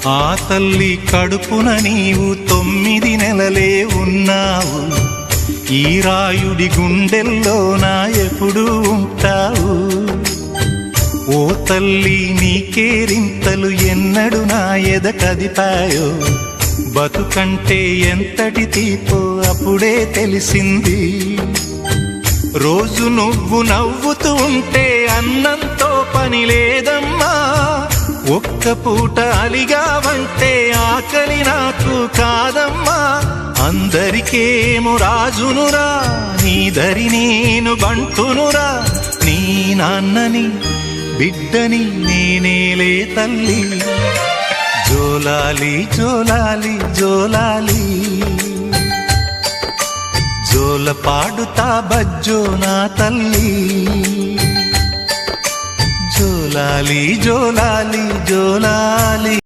ఆ తల్లి కడుపున నీవు 9 నెలలే ఉన్నావు. ఈ రాయుడి గుండెల్లోన ఎప్పుడు ఉంటావు. ఓ తల్లి నీ కేరింతలు ఎన్నడు నా ఎద కదిపాయో. బతుకంటే ఎంతటి తీపో అప్పుడే తెలిసింది. రోజు నువ్వు నవ్వుతూ ఉంటే అన్నంతో పని లేదమ్మా. ఒక్క పూట అలిగావంటే ఆకలి నాకు కాదమ్మా. అందరికేమో రాజునురా, నీ దరి నేను బంటునురా. నీ నాన్నని బిడ్డని నేనేలే తల్లి. జోలాలి జోలాలి జోలాలి, జోల పాడుతా బజ్జో నా తల్లి. జోలాలి జోలాలి జోలాలి.